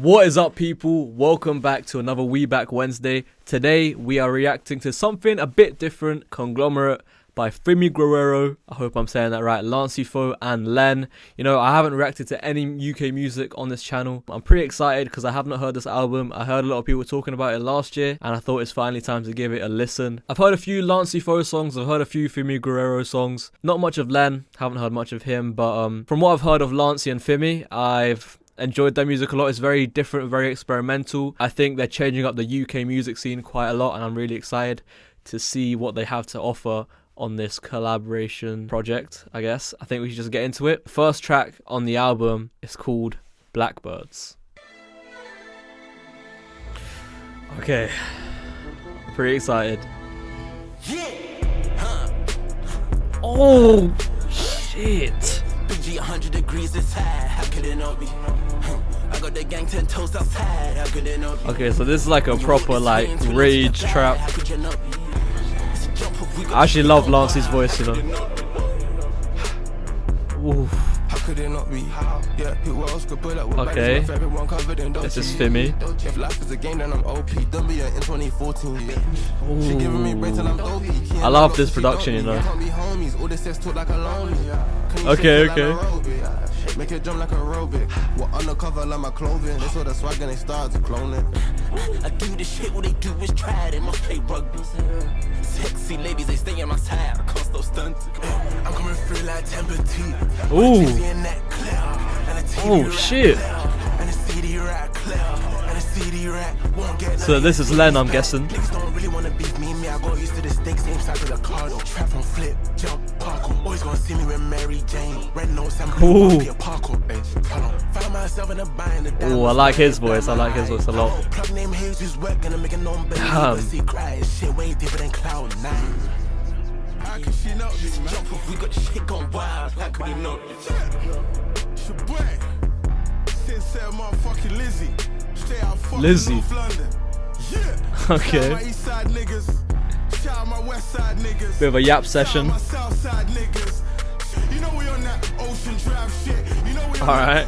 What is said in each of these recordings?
What is up, people? Welcome back to another WEBAK Wednesday. Today we are reacting to something a bit different, Conglomerate by Fimiguerrero. I hope I'm saying that right. Lancey Foux and Len. You know, I haven't reacted to any UK music on this channel. I'm pretty excited because I have not heard this album. I heard a lot of people talking about it last year and I thought it's finally time to give it a listen. I've heard a few Lancey Foux songs. I've heard a few Fimiguerrero songs. Not much of Len. Haven't heard much of him. But from what I've heard of Lancey and Fimi, I've enjoyed their music a lot. It's very different, very experimental. I think they're changing up the UK music scene quite a lot and I'm really excited to see what they have to offer on this collaboration project, I guess. I think we should just get into it. First track on the album is called Blackbirds. Okay, pretty excited. Oh shit. BG 100 degrees is high, how could it not be? I got the gang 10 toes outside, how could it not be? Okay, so this is like a proper like rage trap. I actually love Lancey's voice, you know. Oof. Okay, this is Fimi. Ooh. I love this production, you know. Okay. Make it jump like a robot. What undercover like my clothing. They saw the swag and they started to clone it. I do this shit, what they do is try. They must play rugby. Sexy ladies, they stay on my side. I can't stop stunting. I'm coming through like temper tea. Ooh. Oh shit. So this is Len, I'm guessing. Ooh, I like his voice. I like his voice a lot. Lizzie. Okay. Bit of a yap session. Alright.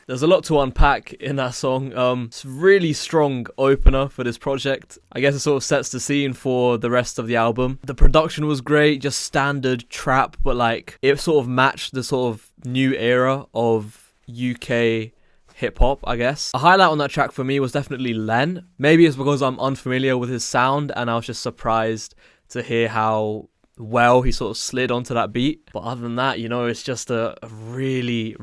There's a lot to unpack in that song. It's a really strong opener for this project. I guess it sort of sets the scene for the rest of the album. The production was great, just standard trap, but like it sort of matched the sort of new era of UK hip-hop, I guess. A highlight on that track for me was definitely Len. Maybe it's because I'm unfamiliar with his sound and I was just surprised to hear how well he sort of slid onto that beat. But other than that, you know, it's just a really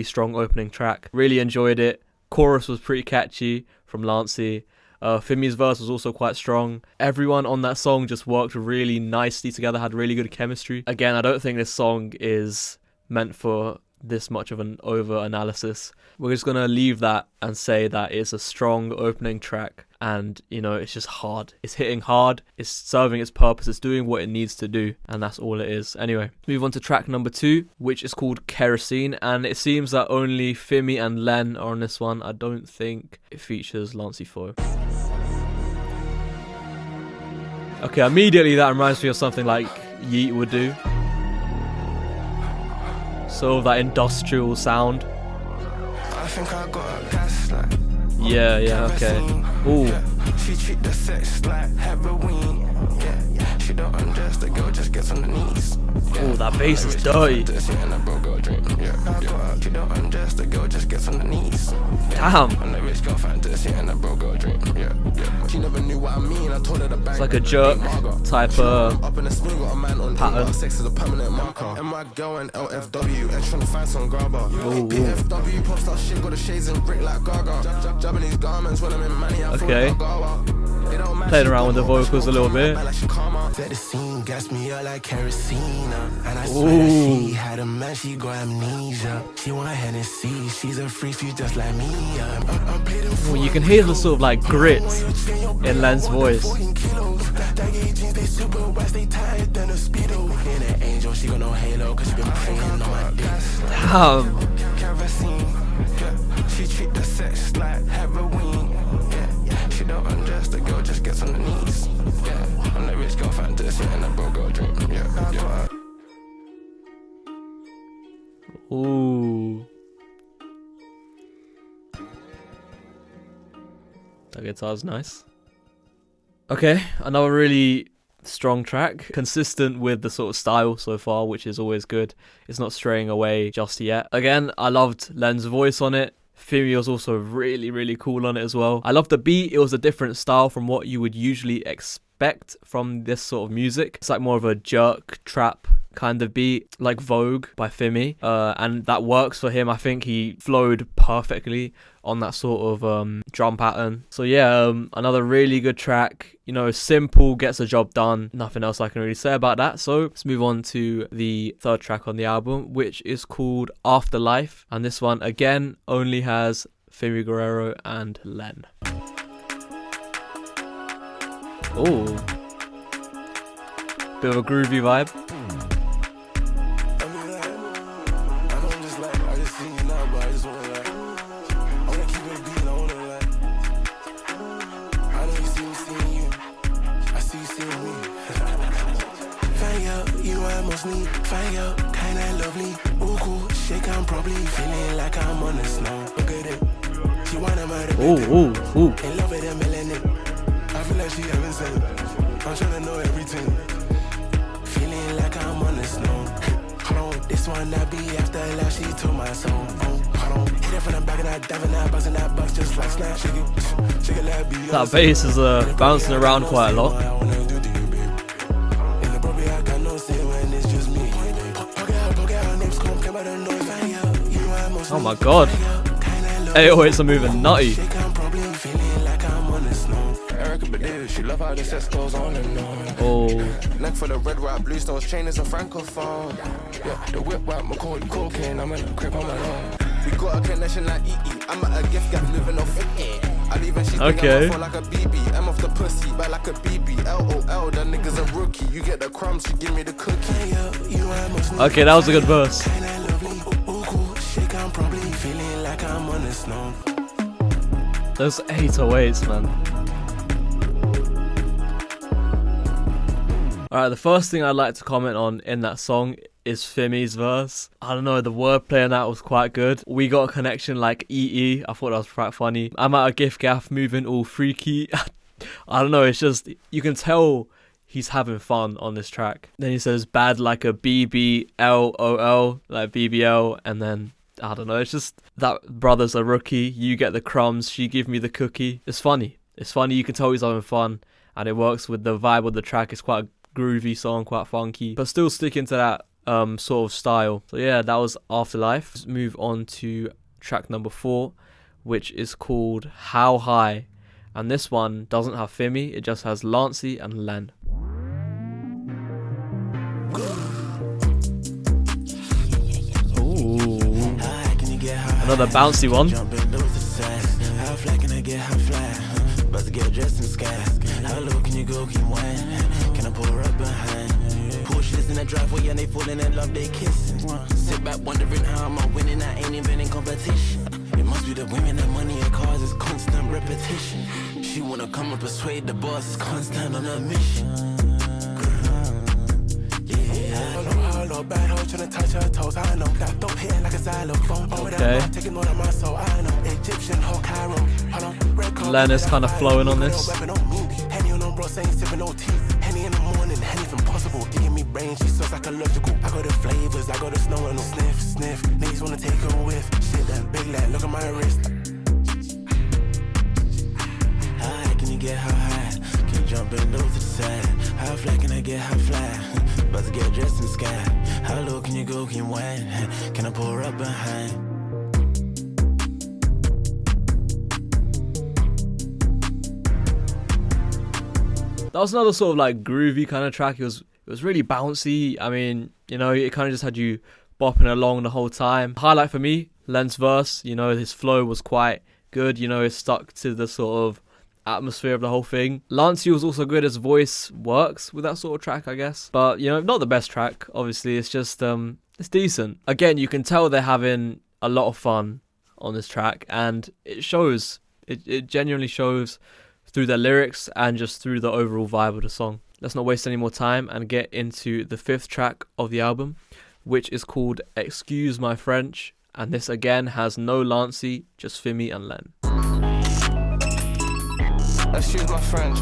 strong opening track. Really enjoyed it. Chorus was pretty catchy from Lancey. Fimi's verse was also quite strong. Everyone on that song just worked really nicely together, had really good chemistry. Again, I don't think this song is meant for this much of an over analysis. We're just gonna leave that and say that it's a strong opening track and, you know, it's just hard. It's hitting hard, it's serving its purpose, it's doing what it needs to do, and that's all it is. Anyway, move on to track number 2, which is called Kerosene, and it seems that only Fimi and Len are on this one. I don't think it features Lancey Foux. Okay, immediately that reminds me of something like Yeet would do. Sort of that industrial sound. I think I got a gaslight. Yeah, okay. Ooh. She treat the sex like heroin. Yeah, she don't undress the girl, just gets on the knees. Ooh, that bass is dirty. She don't undress the girl, just gets on the knees. Damn. It's like a jerk type pattern. Sex is a permanent marker. And my girl and LFW and trying to find some grabber. PFW pop star shit, got the shades and brick like Gaga. Japanese garments when I'm in money. Okay. Playing around with the vocals a little bit. The scene gas me up like kerosene, and I swear that she had a man, she got amnesia. She want Hennessy, she's a freak, she's just like me. Well, you can hear the sort of like grit in Len's voice. Damn. Kerosene, yeah. She treat the sex like heroin, yeah. She don't undress the girl, just gets on the knees, yeah. I'm the rich girl fantasy and the broke girl dream, yeah. Ooh. That guitar's nice. Okay, another really strong track, consistent with the sort of style so far, which is always good. It's not straying away just yet. Again, I loved Len's voice on it. Fimi was also really, really cool on it as well. I love the beat. It was a different style from what you would usually expect from this sort of music. It's like more of a jerk trap kind of beat, like Vogue by Fimi, and that works for him. I think he flowed perfectly on that sort of drum pattern. So yeah, another really good track. You know, simple, gets the job done. Nothing else I can really say about that. So let's move on to the third track on the album, which is called Afterlife, and this one again only has Fimiguerrero and Len. Oh, bit of a groovy vibe. Fire, kinda lovely. Ooh, cool, shake on properly. Feeling like I'm on the snow. Look at it. She wanna murder me. Ooh. In love with the melanin. I feel like she haven't said. I'm trying to know everything. Feeling like I'm on the snow. Hold on, this one I be after love. She told my soul. Hold on, hit it from the back of that dive and that buzz in that box just like snap. Shake it like Beyonce. That bass is bouncing around quite a lot. Oh my god. 808s are moving nutty. Oh. Neck for the red, white, blue stones, chain is a francophone. Yeah, the whip, white, McCoy, cocaine, I'm in a crib on my own. We got a connection like EE, I'm at a gift gap living off 50. I leave and she think I'm like a BB. I'm off the pussy, but like a BB. LOL, that nigga's a rookie. You get the crumbs, she give me the cookie. Okay, that was a good verse. Those 808s, man. Alright, the first thing I'd like to comment on in that song is Fimi's verse. I don't know, the wordplay on that was quite good. We got a connection like EE. I thought that was quite funny. I'm at a gift gaff moving all freaky. I don't know, it's just, you can tell he's having fun on this track. Then he says bad like a BBLOL, like BBL, and then I don't know, it's just that brother's a rookie, you get the crumbs, she give me the cookie. It's funny, you can tell he's having fun, and it works with the vibe of the track. It's quite a groovy song, quite funky, but still sticking to that sort of style. So yeah, that was Afterlife. Let's move on to track number 4, which is called How High, and this one doesn't have Fimi, it just has Lancey and Len. Ooh, another bouncy one. How low can you go? Can you wine? Can I pull her up behind? Porsches in the driveway and they falling in love, they kissing. Sit back wondering how am I winning? I ain't even in competition. It must be the women and money and cars, it's constant repetition. She wanna come and persuade the boss, it's constant on a mission. Bad hoe tryna touch her toes. I know that don't hit like a xylophone. Okay. Taking more than my soul. I know Egyptian whole Cairo. Len is kind of flowing on this. Henny on bro saying sipping no tea. Henny in the morning, Henny from possible. Giving me brain, she's so psychological. I got the flavors, I got the snow and no sniff, sniff. Niggas wanna take a whiff. Shit that big lad, look at my wrist. How high can you get? How high? Can you jump and go to the side? How fly can I get? How fly? About to get dressed in the sky. How low can you go? Can you wine? Can I pull her up behind? That was another sort of like groovy kind of track. It was really bouncy. I mean, you know, it kind of just had you bopping along the whole time. Highlight for me, Len's verse. You know, his flow was quite good. You know, it stuck to the sort of atmosphere of the whole thing. Lancey was also good. His voice works with that sort of track, I guess. But, you know, not the best track, obviously. It's just, it's decent. Again, you can tell they're having a lot of fun on this track, and it shows. It genuinely shows through their lyrics and just through the overall vibe of the song. Let's not waste any more time and get into the 5th track of the album, which is called Excuse My French, and this again has no Lancey, just Fimi and Len. Excuse my French.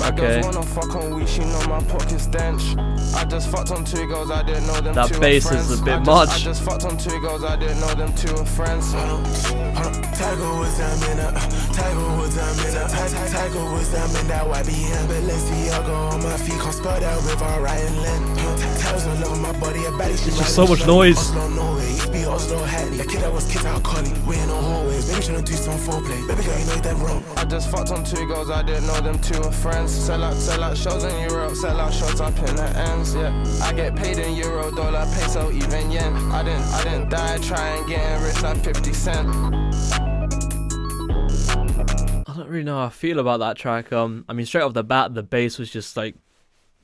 Okay. Wanna fuck on weed, she know my pockets stench. I just fucked on 2 girls, I didn't know them. That two bass friends. is a bit much. I just fucked on 2 girls, I didn't know them 2 were friends. Tiger was down in a, Tiger was down in a, Tiger was down in that YBM. But let's see, I go on my feet, can't spell that with our right and left. Tiles all over my body, a baddie. It's just so much noise. Oslo, Norway, be Oslo, Hadley. A kid that was kicked out of collie, we in the hallways. Baby tryna do some foreplay, baby girl, you know that wrong. I just fucked on 2 girls, I didn't know them 2 were friends. Sell out shows in Europe, sell out shows up in the ends, yeah. I get paid in euro, dollar, peso, even yen. I didn't die trying getting rich like 50 Cent. I don't really know how I feel about that track. I mean, straight off the bat, the bass was just like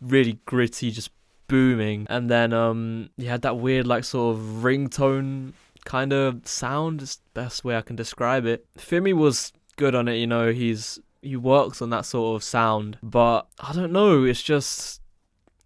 really gritty, just booming, and then you had that weird like sort of ringtone kind of sound. Is the best way I can describe it. Fimi was good on it, you know. He works on that sort of sound, but I don't know. It's just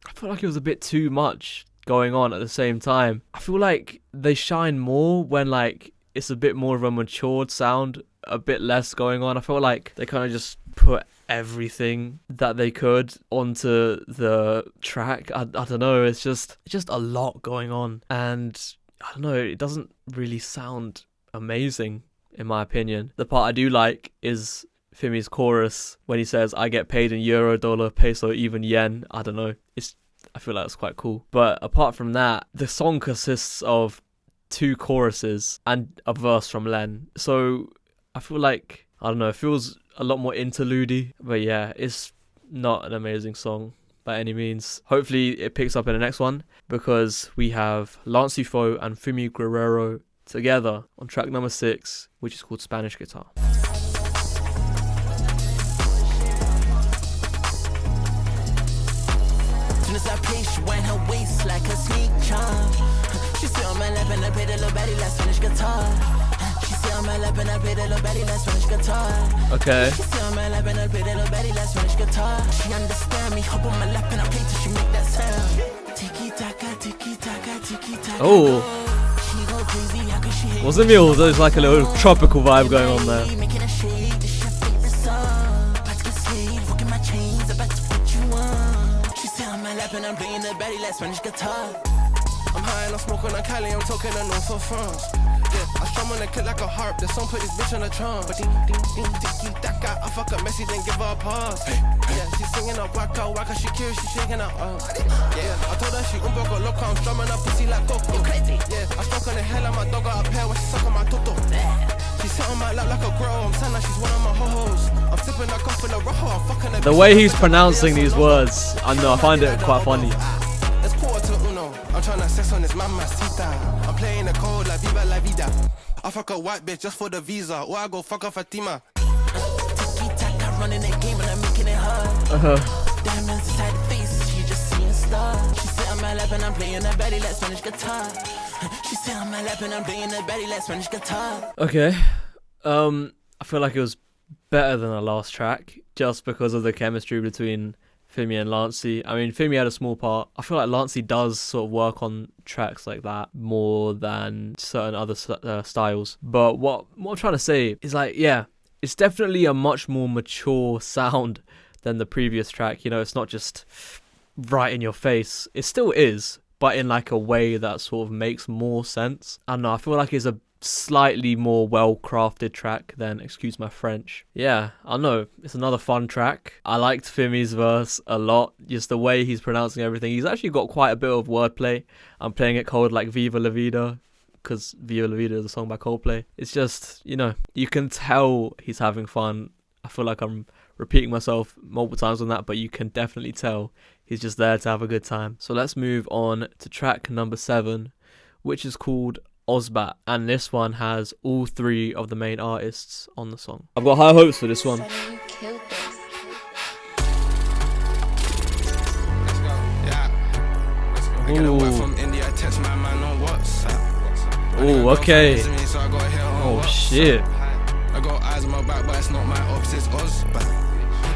I feel like it was a bit too much going on at the same time. I feel like they shine more when like it's a bit more of a matured sound, a bit less going on. I feel like they kind of just put everything that they could onto the track. I don't know, it's just a lot going on, and I don't know, it doesn't really sound amazing in my opinion. The part I do like is Fimi's chorus when he says, I get paid in euro, dollar, peso, even yen. I don't know, I feel like it's quite cool. But apart from that, the song consists of 2 choruses and a verse from Len, so I feel like, I don't know, it feels a lot more interlude-y. But yeah, it's not an amazing song by any means. Hopefully it picks up in the next one, because we have Lancey Foux and Fimiguerrero together on track number 6, which is called Spanish Guitar. She wind her waist like a sneak charm. She sit on my lap and I play the little baddie like Spanish guitar. She sit on my lap and I play the little baddie like Spanish guitar. Okay. She sit on my lap and I play the little baddie like Spanish guitar. She understand me, hop on my lap and I play till she make that sound. Tiki taka, tiki taka, tiki taka. Oh. She go crazy, how can she hate me? Wasn't it all? There's like a little tropical vibe going on there. Making a shade, this your favorite song. About to get slayed, look at my chains, about to put you on. My lap and I'm playing the baddie like Spanish guitar. I'm high and I'm smoking on Cali, I'm talking the north of France. Yeah, I strum on the clip like a harp, the song put this bitch on the trunk. But ding, ding, ding, tiki taka, I fuck up Messi, then give her a pass. Yeah, she's singing up waka, she curious, she shaking her ass. Yeah, I told her she un poco loca, I'm strumming her pussy like Coco. Yeah, I stuck on the hell of my dog, got a pair when she suck on my toto. She sit on my lap like a girl, I'm saying like she's one of my ho-hos. I'm sipping that cough in the rojo, I'm fucking the way he's pronouncing these words, I know, I find it quite funny. It's 1:45, I'm trying to sex on this mamacita. I'm playing the code like Viva La Vida. I fuck a white bitch just for the visa, or I go fuck a Fatima. Tiki-taka, running that game and I'm making it hard. Diamonds inside the face, she just seeing stars. She sit on my lap and I'm playing that baddie like Spanish guitar. She sit on my lap and I'm playing that baddie like Spanish guitar. Okay, I feel like it was better than the last track just because of the chemistry between Fimi and Lancey. I mean, Fimi had a small part. I feel like Lancey does sort of work on tracks like that more than certain other styles. But what I'm trying to say is, like, yeah, it's definitely a much more mature sound than the previous track. You know, it's not just right in your face. It still is, but in like a way that sort of makes more sense. I don't know, I feel like it's a slightly more well-crafted track than Excuse My French. Yeah, I don't know, it's another fun track. I liked Fimi's verse a lot, just the way he's pronouncing everything. He's actually got quite a bit of wordplay. I'm playing it cold like Viva La Vida, because Viva La Vida is a song by Coldplay. It's just, you know, you can tell he's having fun. I feel like I'm repeating myself multiple times on that, but you can definitely tell he's just there to have a good time. So let's move on to track number 7, which is called Osbatt, and this one has all 3 of the main artists on the song. I've got high hopes for this one. I get a word from India, text my man on WhatsApp. Oh, okay. Oh shit. I got eyes on my back, but it's not my ops, it's Osbatt.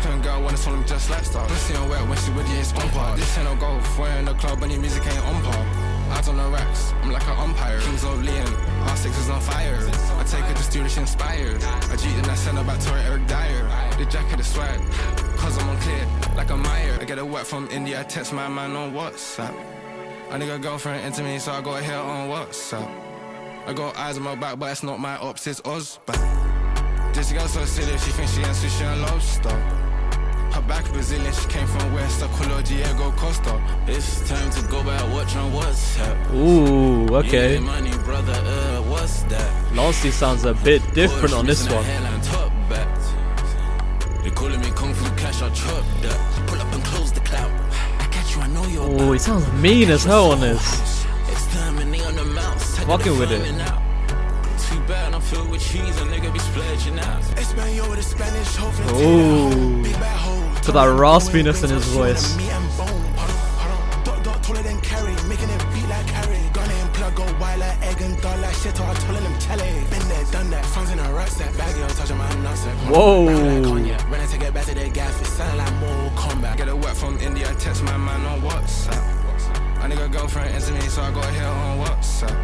Young girl wanna swallow just like stars. Pussy on wet when she with you, it's on par. This ain't no golf, we're in the club and your music ain't on par. Out on the racks, I'm like an umpire. Kings of Leon, R6 is on fire. I take her to studio, she inspired. I cheat and I send her back to her Eric Dyer. The jacket is swag, cause I'm unclear, like a Meyer. I get a wet from India, I text my man on WhatsApp. I nigga girlfriend into me, so I got her on WhatsApp. I got eyes on my back, but it's not my ops, it's Osbatt. This girl so silly, she thinks she ain't sushi and lobster. Her back Brazilian, she came from West, I call her Diego Costa. It's time to go back, watch on WhatsApp. Ooh, okay. Yeah, money, brother, what's that? Lancey sounds a bit different on this one. They calling me Kung Fu Cash, I chop that. Pull up and close the clout. I catch you, I know you're Oh, he sounds mean as hell on this. Exterminate on the mouse. Fucking with it. Too bad I'm filled with cheese, a nigga be splurging out. Ooh. To that raspiness in his voice. Whoa. Get a wet from India, I text my man on WhatsApp. I nigga girlfriend into me, so I got her on WhatsApp.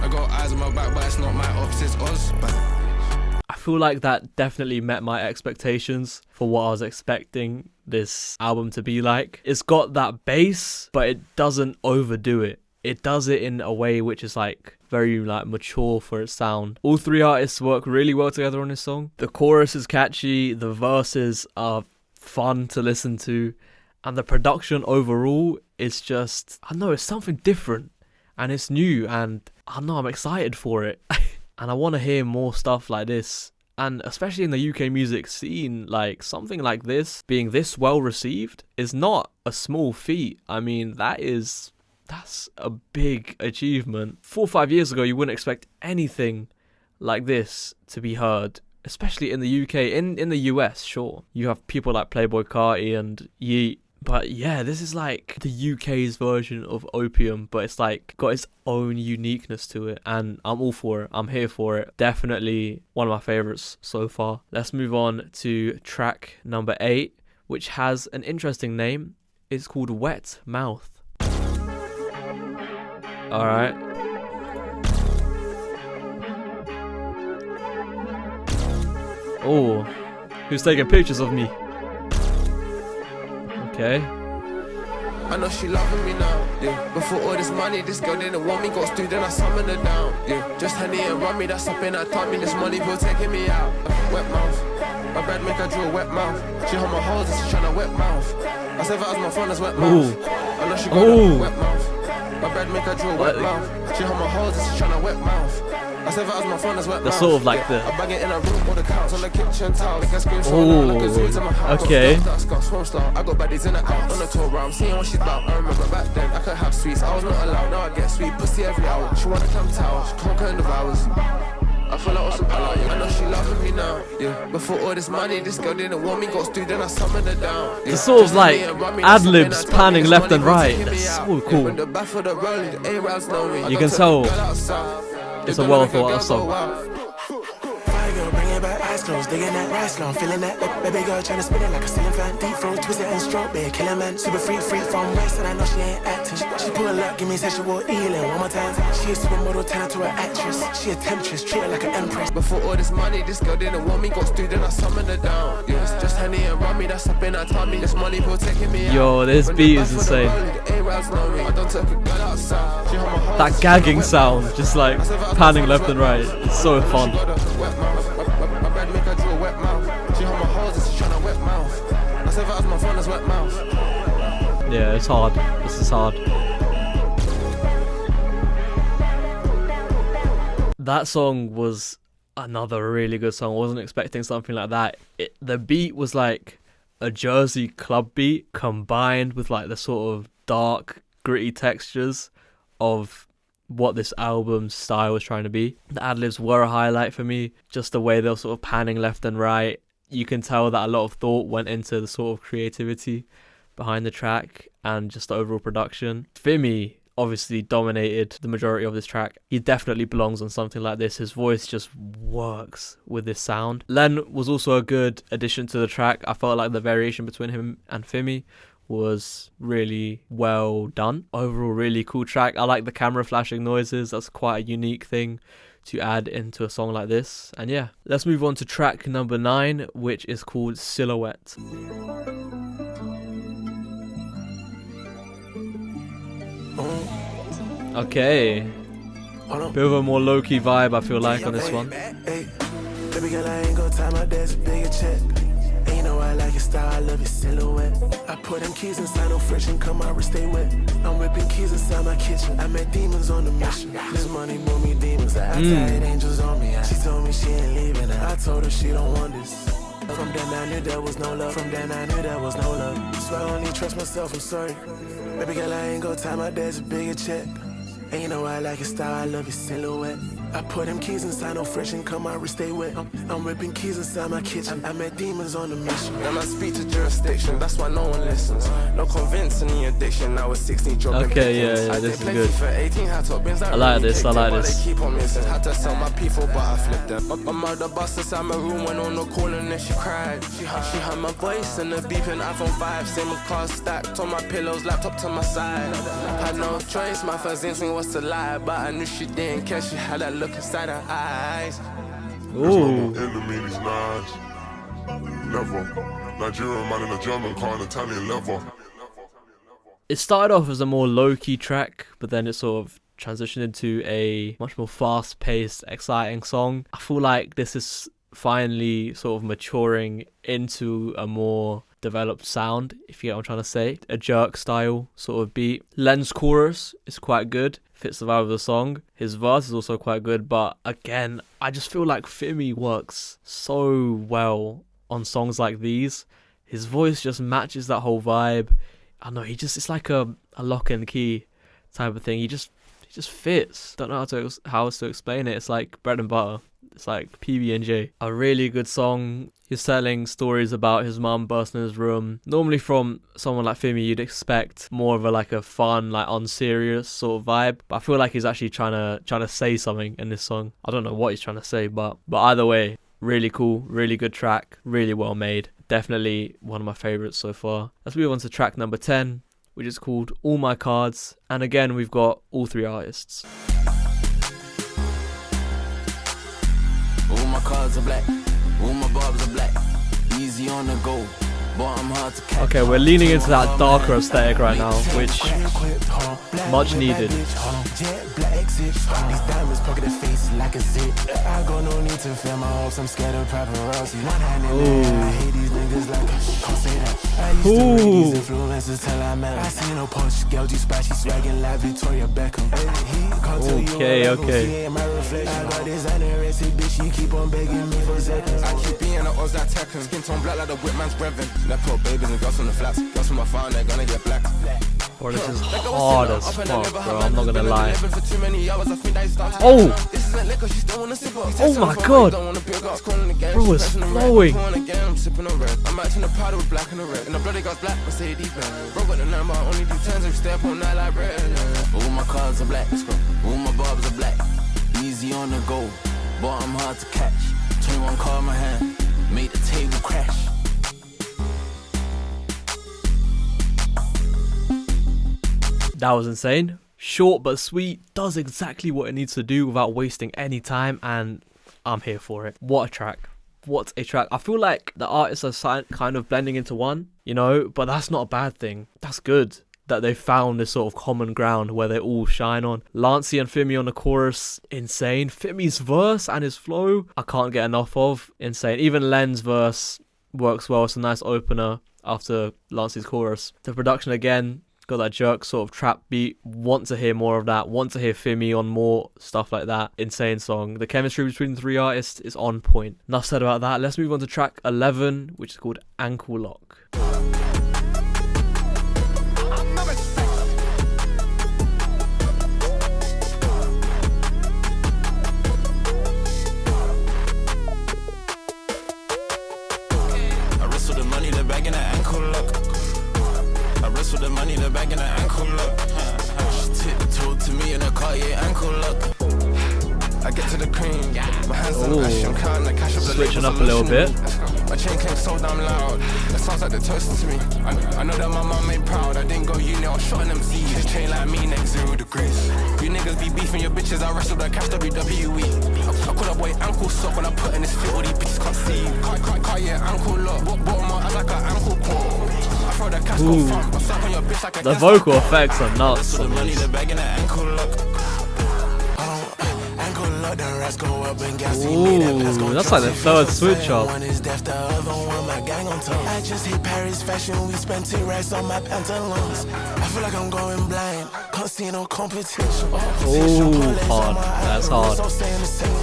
I got eyes on my back, but it's not my ops, it's Osbatt. I feel like that definitely met my expectations for what I was expecting this album to be like. It's got that bass, but it doesn't overdo it. It does it in a way which is like very like mature for its sound. All three artists work really well together on this song. The chorus is catchy, the verses are fun to listen to, and the production overall is just, I don't know, it's something different and it's new, and I don't know, I'm excited for it. And I want to hear more stuff like this. And especially in the UK music scene, like something like this being this well received is not a small feat. I mean, that's a big achievement. 4 or 5 years ago, you wouldn't expect anything like this to be heard, especially in the UK. In the US, sure, you have people like Playboi Carti and Yeet. But yeah, this is like the UK's version of Opium, but it's like got its own uniqueness to it, and I'm all for it. I'm here for it. Definitely one of my favorites so far. Let's move on to track number 8, which has an interesting name. It's called Wet Mouth. Alright. Oh, who's taking pictures of me? Okay. I know she loving me now, yeah. Before all this money, this girl didn't want me. Got stood and I summoned her down, yeah. Just honey and run me, that's up in that tummy. This money will taking me out. Wet mouth, my bed make her draw wet mouth. She hold my hoes and she tryna wet mouth. I said that was my phone, that's wet mouth. I know she got that wet mouth. My bed make her draw wet mouth. She hold my hoes and she tryna wet mouth. I said that was my phone, that's wet mouth. That's sort of like the... I bang it in a room or the couch on the kitchen towel. Like I scream so loud, like a zoo's in my house. Okay. I got baddies in the out on the tour round. I'm seeing what she's about. I remember back then I could have sweets. I was not allowed. Now I get sweet pussy every hour. She wanna come tower. She can't cut in the hours. I feel like awesome. I know she loving me now. Yeah. Before all this money, this girl didn't want me. Got stood and I summoned her down. It's sort of like ad-libs panning left and right. That's so cool. You can tell it's a well thought out song. Close, digging that rice long, feeling that baby girl trying to spin it like a ceiling fan, deep throat, twist it and stroke, babe, killing man, super free from west, and I know she ain't acting. She pull up, give me sexual healing one more time. She a supermodel, turn her to an actress. She a temptress, treat her like an empress. Before all this money, this girl didn't want me, got stood and I summoned her down. Yeah, it's just honey and run me, that's up in that tummy. This money will taking me out. Yo, this beat is insane. That gagging sound, just like panning left and right, it's so fun. Yeah, it's hard. This is hard. That song was another really good song. I wasn't expecting something like that. The beat was like a Jersey club beat combined with like the sort of dark, gritty textures of what this album's style was trying to be. The ad-libs were a highlight for me. Just the way they were sort of panning left and right. You can tell that a lot of thought went into the sort of creativity behind the track and just the overall production. Fimi obviously dominated the majority of this track. He definitely belongs on something like this. His voice just works with this sound. Len was also a good addition to the track. I felt like the variation between him and Fimi was really well done. Overall, really cool track. I like the camera flashing noises. That's quite a unique thing to add into a song like this. And yeah, let's move on to track number 9, which is called Silhouette. Okay, bit of a more low-key vibe I feel like on this one. Baby girl, I ain't got time, my dad's a bigger check. And you know I like your style, I love your silhouette. I put them keys inside, no friction, come out, stay wet. I'm whipping keys inside my kitchen. I met demons on the mission. This money move me demons. I tied angels on me. She told me she ain't leaving. I told her she don't want this. From then I knew there was no love. From then I knew there was no love. So I only trust myself, I'm sorry. Baby girl, I ain't got time, my dad's a bigger check. And you know I like your style, I love your silhouette. I put them keys inside, no friction, come out, stay wet. I'm ripping keys inside my kitchen. I met demons on the mission. Then I speak to jurisdiction, that's why no one listens. No convincing the addiction, I was 16 dropping. Okay, yeah, this is good. For 18, had top bins, I like this, I like this. They keep on missing. Had to sell my people, but I flipped them. My mother bust inside my room, went on the call and then she cried. She heard my voice and the beeping iPhone 5. Same with cars stacked on my pillows, laptop to my side. Had no choice, my first instinct was to lie, but I knew she didn't care. She had that look inside her eyes. Ooh. Enemies, nice. Never. Nigerian man in a German car, an Italian leather. It started off as a more low-key track, but then it sort of transitioned into a much more fast-paced, exciting song. I feel like this is finally sort of maturing into a more developed sound, if you get what I'm trying to say. A jerk style sort of beat. Len's chorus is quite good, fits the vibe of the song. His verse is also quite good, but again, I just feel like Fimi works so well on songs like these. His voice just matches that whole vibe. I know, it's like a lock and key type of thing. He just fits. Don't know how else to explain it. It's like bread and butter. It's like PB&J. A really good song. He's telling stories about his mum bursting in his room. Normally from someone like Fimi, you'd expect more of a fun, unserious sort of vibe. But I feel like he's actually trying to say something in this song. I don't know what he's trying to say, but either way, really cool, really good track, really well made. Definitely one of my favorites so far. Let's move on to track number 10, which is called All My Cards. And again, we've got all 3 artists. All my cards are black, all my barbs are black. Easy on the go, but I'm hard to catch. Okay, we're leaning into that darker aesthetic right now, which much needed. These diamonds pocket the face like a zip. I go no need to film my hopes, I'm scared of paparazzi. One hand in there, I hate these niggas like can't say that. I used to read these influencers till I met. I seen no post, girl, G spot, she swagging like Victoria Beckham. Okay. I got designer recipe, bitch, she keep on begging me for seconds. I keep being an Ozbatt Tekken. Skin tone black like the whip man's brevin. Left put babies and girls from the flats. Girls from my farm, they're gonna get black. Bro, this is hard as fuck, bro. I'm not gonna lie. Oh! Oh my god! Bro, it's flowing. I'm sipping on red. I'm matching the powder with black and the red. And the bloody guy's black, but stay deep in. Bro, got the number, I only do tens if step on that like bread. All my cards are black, all my barbs are black. Easy on the go, but I'm hard to catch. 21 car in my hand, made the table crash. That was insane. Short but sweet, does exactly what it needs to do without wasting any time, and I'm here for it. What a track. What a track. I feel like the artists are kind of blending into one, but that's not a bad thing. That's good that they found this sort of common ground where they all shine on. Lancey and Fimi on the chorus, insane. Fimi's verse and his flow, I can't get enough of. Insane. Even Len's verse works well. It's a nice opener after Lancey's chorus. The production again, got that jerk sort of trap beat. Want to hear more of that. Want to hear Fimi on more stuff like that. Insane song. The chemistry between the 3 artists is on point. Enough said about that. Let's move on to track 11, which is called Ankle Lock. I wrestle the money, the bag, and the ankle lock. I wrestle the money, the bag, and the ankle lock. She the cream. My hands on the cash, I'm counting the cash. Switching up a little bit. My chain came so damn loud. That sounds like the toast to me. I know that my mum ain't proud. I didn't go uni, I was shot in them C's. This chain like me, next 0 degrees. You niggas be beefing your bitches, I wrestled the cash WWE. I call that boy ankle sock when I put in this fit, all these bitches can't see. Can't yeah, ankle lock. Bottom up, I like an ankle pop. I throw the cash go front, I slap on your bitch like a The vocal effects are nuts. the money, the bag, and the ankle lock. Ooh, that's like the third switch up. I just hit Paris fashion, we spent 2 racks on my pantaloons. I feel like I'm going blind, can't see no competition. Oh, hard. That's hard.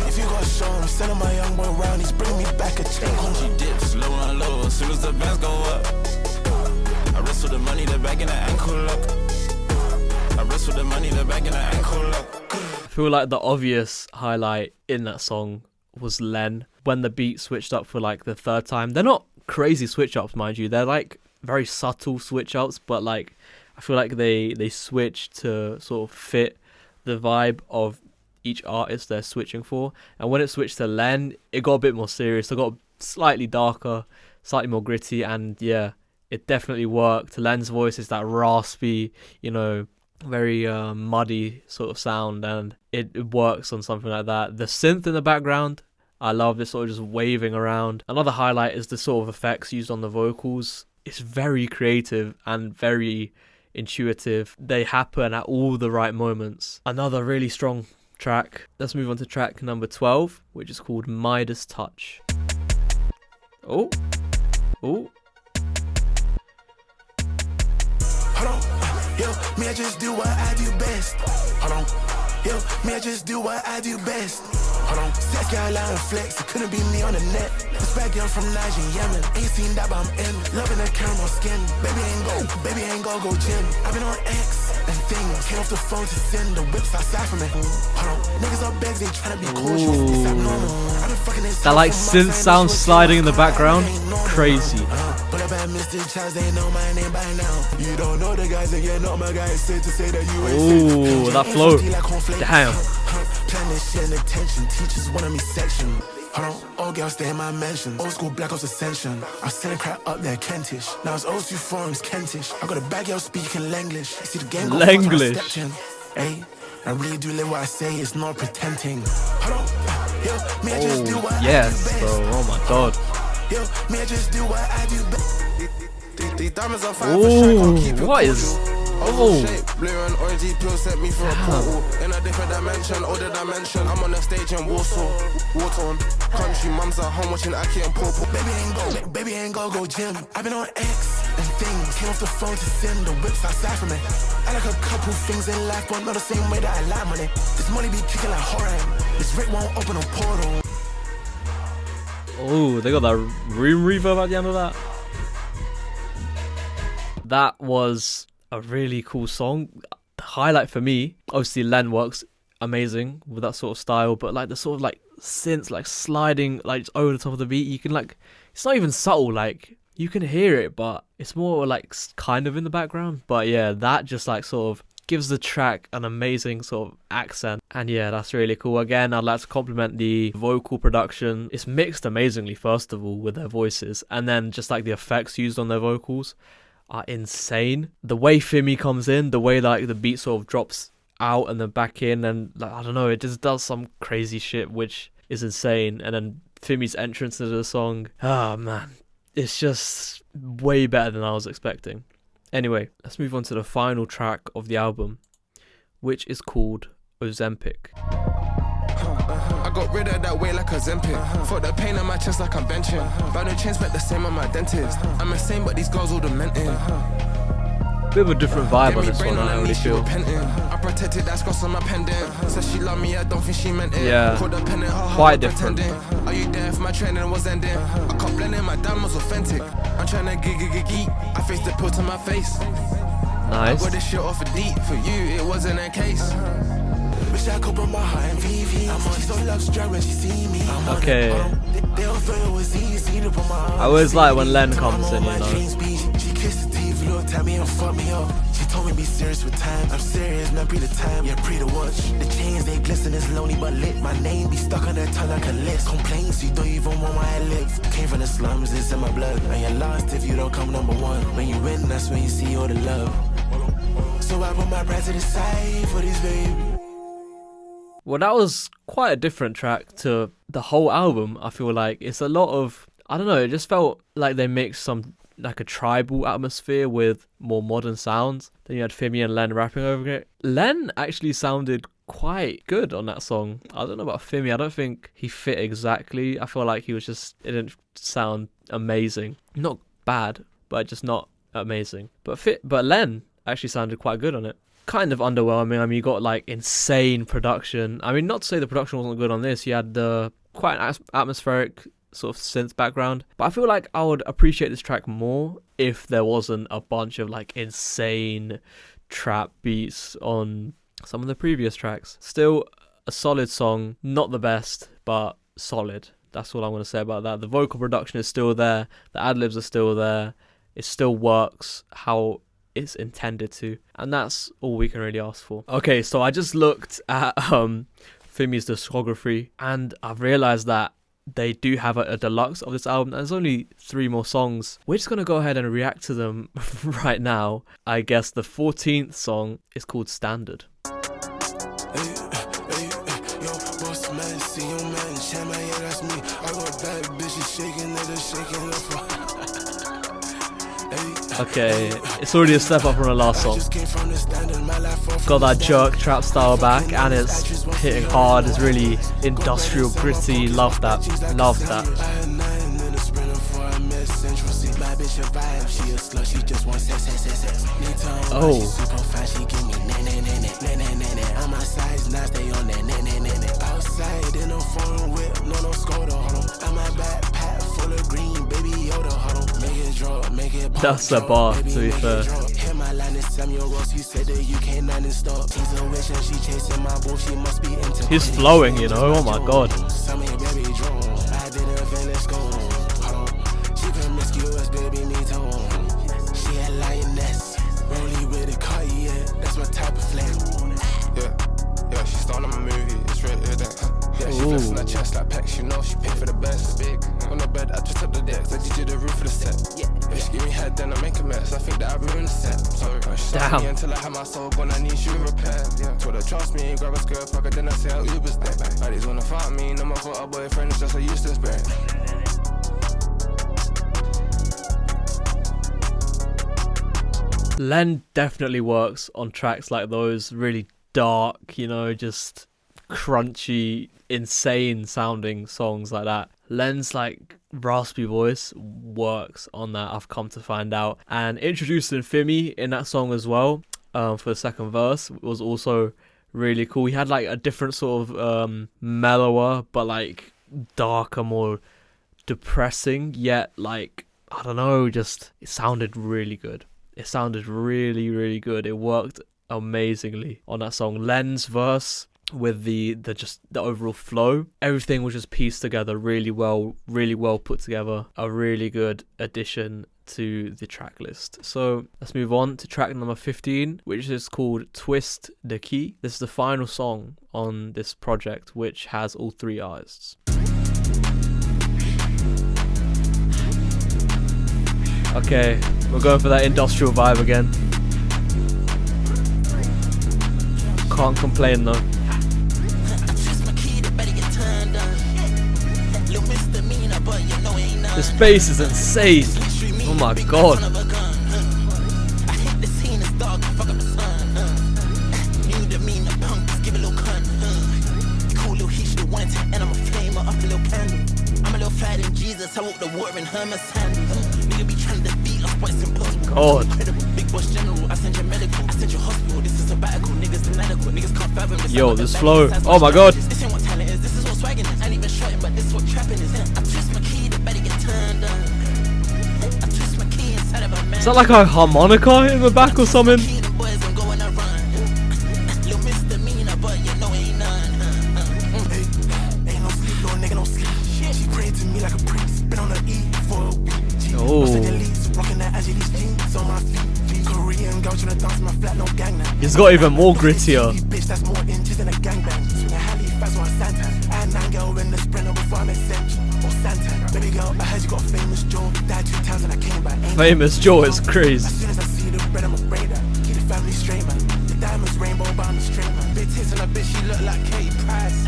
If you got show, I'm sending my young boy round, he's bringing me back a chain. She dips low and low, as soon as the bands go up. I wrestle the money, the bag, and the ankle lock. I wrestle the money, the bag, and the ankle lock. I feel like the obvious highlight in that song was Len when the beat switched up for like the third time. They're not crazy switch ups, mind you. They're like very subtle switch ups, but like I feel like they switch to sort of fit the vibe of each artist they're switching for. And when it switched to Len, it got a bit more serious. It got slightly darker, slightly more gritty, and yeah, it definitely worked. Len's voice is that raspy, you know, very muddy sort of sound, and it works on something like that. The synth in the background, I love this sort of just waving around. Another highlight is the sort of effects used on the vocals. It's very creative and very intuitive. They happen at all the right moments. Another really strong track. Let's move on to track number 12, which is called Midas Touch. Oh. Yo, me, I just do what I do best. Hold on. Yo, me, I just do what I do best. Hold on. Sex girl out and flex. It couldn't be me on the net. This bad girl from Niger, Yemen. Ain't seen that, but I'm in. Loving the caramel skin. Baby ain't go gym. I've been on X and things. Came off the phone to send the whips outside from me. Hold on. Niggas on bags, they tryna be cautious. It's abnormal. I've been fucking this. That like synth sound sliding in the background. Crazy. You don't know the guys and you're not my guys. Said to say that you ain't. Ooh, that flow. Damn. Plan this shit and attention. Teachers wanted me section. Hold on, all girls stay in my mansion. Old school Black Ops Ascension. I was selling crap up there, Kentish. Now it's O2 forums, Kentish. I got a bad girl speaking Langlish. See the game go Langlish. Hey, I really do live what I say, it's not pretending. Hold on, yo, me I just do what Yes, I do best. bro. Oh my god. Yo, me I just do what I do best. These diamonds are fine for sure, can't keep it What is? cordial. Oh. Shape, blue and orangey pill set me for a portal. In a different dimension, older dimension. I'm on the stage in Warsaw, war-torn country. Mums at home watching Aki and Pawpaw. Baby ain't go gym. I've been on X and things. Came off the phone to send the whips outside from me. I like a couple things in life, but not the same way that I like money. This money be kicking like horror. This Rick won't open a portal. Oh, they got that room reverb at the end of that. That was a really cool song. The highlight for me, obviously Len works amazing with that sort of style, but like the sort of like synths like sliding like over the top of the beat, you can like, it's not even subtle, like you can hear it, but it's more like kind of in the background. But yeah, that just like sort of gives the track an amazing sort of accent, and yeah, that's really cool. Again, I'd like to compliment the vocal production. It's mixed amazingly, first of all, with their voices, and then just like the effects used on their vocals are insane. The way Fimi comes in, the way like the beat sort of drops out and then back in, and like I don't know, it just does some crazy shit which is insane. And then Fimi's entrance into the song, oh man, it's just way better than I was expecting. Anyway, let's move on to the final track of the album, which is called Ozempic. I got rid of that way like a Ozempic. Fought the pain on my chest like I'm benching. But no chains spent the same on my dentist. I'm insane, but these girls all demented. Bit of a different vibe on this one, I really feel. I protected that scross on my pendant. Said she loved me, I don't think she meant it. Yeah, quite different. Are you there if my training was ending? I can't blend in, my diamond was authentic. I'm trying to geek. I faced the pill to my face. Nice. I got this shit off a deep. For you, it wasn't a case. Wish I could put my heart in VV. I'm on so love struck when she see me. Okay. They all thought it was easy to put my I always like when Len comes in, you know. She kissed the teeth, little tell me and fuck me up. She told me be serious with time. I'm serious, man, pre the time. Yeah, pre the watch. The chains, they glisten, it's lonely but lit. My name be stuck on their tongue like a list. Complaints, you don't even want my lips. Came from the slums, it's in my blood. And you're lost if you don't come number one. When you win, that's when you see all the love. So I put my pride to the side for this baby. Well, that was quite a different track to the whole album. I feel like it's a lot of, I don't know, it just felt like they mixed some, like a tribal atmosphere with more modern sounds. Then you had Fimi and Len rapping over it. Len actually sounded quite good on that song. I don't know about Fimi. I don't think he fit exactly. I feel like he was just, it didn't sound amazing. Not bad, but just not amazing. But Len actually sounded quite good on it. Kind of underwhelming. I mean, you got like insane production. I mean, not to say the production wasn't good on this. You had the quite an atmospheric sort of synth background. But I feel like I would appreciate this track more if there wasn't a bunch of like insane trap beats on some of the previous tracks. Still a solid song. Not the best, but solid. That's all I'm going to say about that. The vocal production is still there. The ad-libs are still there. It still works how it's intended to, and that's all we can really ask for. Okay, so I just looked at Fimi's discography, and I've realized that they do have a deluxe of this album, and there's only 3 more songs. We're just gonna go ahead and react to them right now. I guess the 14th song is called Standard. Okay, it's already a step up from the last song. Got that jerk trap style back, and it's hitting hard. It's really industrial, gritty. Love that. Love that. Oh. That's a bar, to be fair. He's flowing, you know, oh my god. Yeah, she's starting a movie, it's really good. Yeah, she flexing her chest like pecs, you know she paid for the best. Big on the bed, I twist up the decks, I did the roof of the set. Yeah, she give me head, then I make a mess. I think that I ruined the set. Sorry, she started me until I had my soul gone, I need shoe repair. Yeah, told her trust me, grab a skirt, fuck her, then I say how Uber's there. Baddies wanna fight me, no more for a boyfriend, it's just a useless brand. Len definitely works on tracks like those, really dark, you know, just crunchy, insane sounding songs like that. Len's like raspy voice works on that, I've come to find out. And introducing Fimi in that song as well, for the second verse, was also really cool. He had like a different sort of mellower, but like darker, more depressing, yet like, I don't know, just it sounded really good. It sounded really, really good. It worked amazingly on that song. Len's verse with the overall flow, everything was just pieced together really well put together. A really good addition to the track list. So let's move on to track number 15, which is called Twist the Key. This is the final song on this project, which has all 3 artists. Okay, we're going for that industrial vibe again. Can't complain though. The space is insane. Oh my god. God. Yo, this flow. Oh my god. Is that like a harmonica in the back or something? Oh. He's got even more grittier. Bitch, that's more inches than a gangbang. Swing a Halifax or a Santa. I had 9 girl in the sprinter before I met Century or Santa. Baby girl, I heard you got a famous jaw. Died 2 times and I came back. Famous jaw is crazy. As soon as I see the bread, I'm afraid that. Keep the family straight, man. The diamonds rainbow, but I'm a straight man. Big tits and a bitch, she look like Katie Price.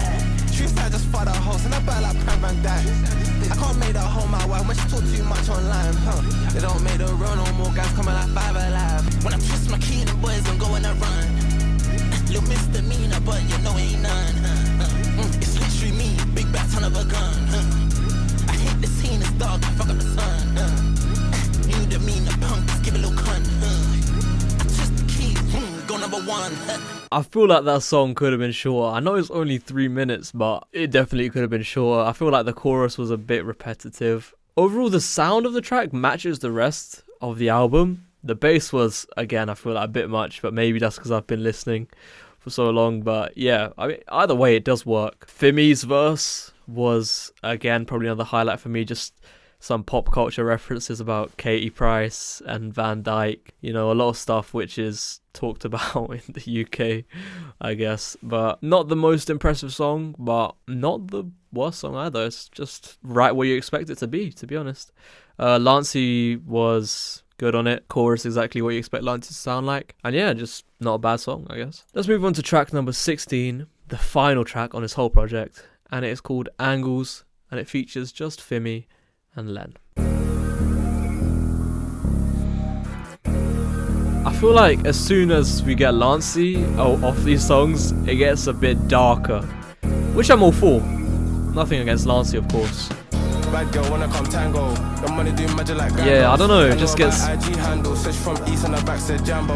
Truth, I just fought a host and I buy like Prime Van Dyke. I can't make that whole my wife when she talk too much online, huh? They don't make the run no more, guys coming like 5 alive. When I twist my key, the boys don't go on a run. Little misdemeanor, but you know ain't none. It's literally me, big back ton of a gun. I hate the scene, it's dark, I fuck up the sun. You the mean, the punk, just give a little cunt. I twist the key, go number 1. I feel like that song could have been shorter. I know it's only 3 minutes, but it definitely could have been shorter. I feel like the chorus was a bit repetitive. Overall, the sound of the track matches the rest of the album. The bass was, again, I feel like a bit much, but maybe that's because I've been listening for so long. But yeah, I mean, either way, it does work. Fimi's verse was, again, probably another highlight for me. Just some pop culture references about Katie Price and Van Dyke. You know, a lot of stuff which is talked about in the UK, I guess. But not the most impressive song, but not the worst song either. It's just right where you expect it to be honest. Lancey was good on it. Chorus exactly what you expect Lancey to sound like. And yeah, just not a bad song, I guess. Let's move on to track number 16, the final track on this whole project. And it is called Angles, and it features just Fimi and Len. I feel like as soon as we get Lancey off these songs, it gets a bit darker, which I'm all for. Nothing against Lancey, of course. Bad girl wanna come tango. The money do magic like Yeah, I don't know, it just gets... IG handle, switch from east and the back said Jambo.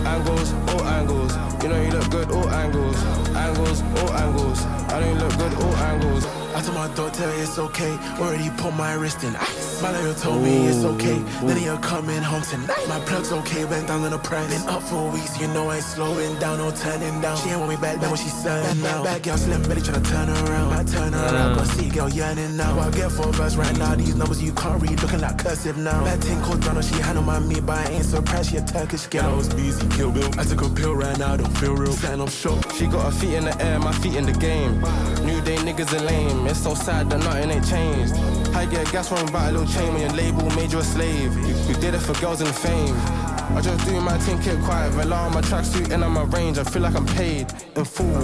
Angles, all angles. You know you look good, all angles. Angles, all angles. I know you look good, all angles. I told my daughter it's okay. Already put my wrist in ice. My lawyer told me it's okay. Then he'll coming home tonight. My plug's okay, went down on the price. Been up for weeks, you know I ain't slowing down, no turning down. She ain't want me back then when she's selling now. Bad girl slim belly tryna turn around. I turn around, got see girl yearning now. I get 4 verse right now. These numbers you can't read, looking like cursive now. Bad thing called Donna, she handle my meat, but I ain't surprised she a Turkish girl. I was busy, Kill Bill. I took a pill right now, don't feel real. Setting up shop. She got her feet in the air, my feet in the game. New day niggas are lame. It's so sad that nothing ain't changed. I get gas from about a little chain when your label made you a slave. You did it for girls and fame. I just do my thing, keep quiet. Rely on my tracksuit and on my range. I feel like I'm paid in full.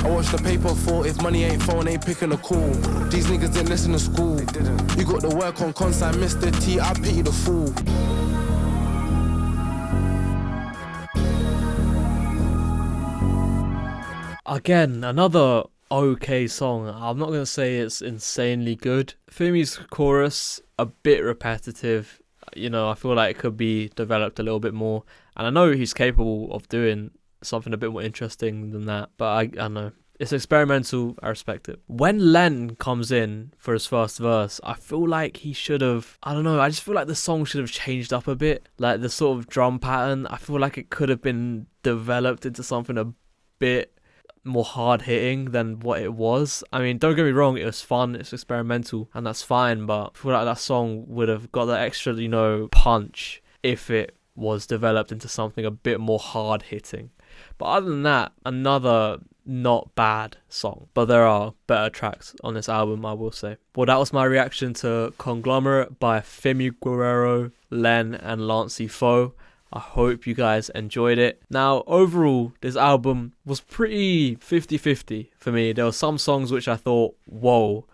I watch the paper fall. If money ain't phone, ain't picking a call. These niggas didn't listen to school. You got the work on consignment, Mr. T. I pity the fool. Again, another okay song. I'm not going to say it's insanely good. Fimi's chorus, a bit repetitive. You know, I feel like it could be developed a little bit more. And I know he's capable of doing something a bit more interesting than that. But I don't know. It's experimental. I respect it. When Len comes in for his first verse, I feel like he should have... I don't know. I just feel like the song should have changed up a bit. Like the sort of drum pattern, I feel like it could have been developed into something a bit more hard-hitting than what it was. I mean, don't get me wrong, it was fun, it's experimental, and that's fine, but I feel like that song would have got that extra, you know, punch if it was developed into something a bit more hard-hitting. But other than that, another not bad song. But there are better tracks on this album, I will say. Well, that was my reaction to Conglomerate by Fimiguerrero, Len, and Lancey Foux. I hope you guys enjoyed it. Now, overall, this album was pretty 50-50 for me. There were some songs which I thought, whoa,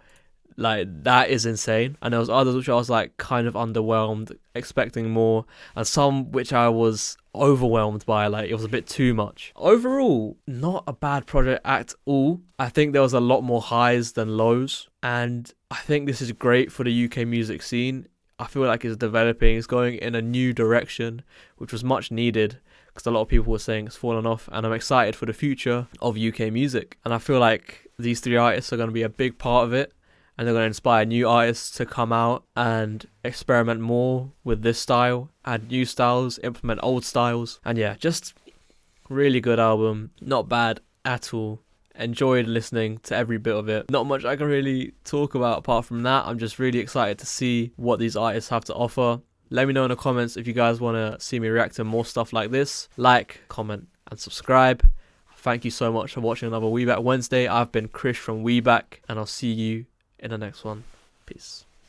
like, that is insane. And there was others which I was, like, kind of underwhelmed, expecting more. And some which I was overwhelmed by, like, it was a bit too much. Overall, not a bad project at all. I think there was a lot more highs than lows. And I think this is great for the UK music scene. I feel like it's developing, it's going in a new direction, which was much needed because a lot of people were saying it's fallen off, and I'm excited for the future of UK music. And I feel like these 3 artists are going to be a big part of it, and they're going to inspire new artists to come out and experiment more with this style, add new styles, implement old styles. And yeah, just really good album, not bad at all. Enjoyed listening to every bit of it. Not much I can really talk about apart from that. I'm just really excited to see what these artists have to offer. Let me know in the comments if you guys want to see me react to more stuff like this. Like, comment, and subscribe. Thank you so much for watching another WEBAK Wednesday. I've been Krish from WEBAK, and I'll see you in the next one. Peace.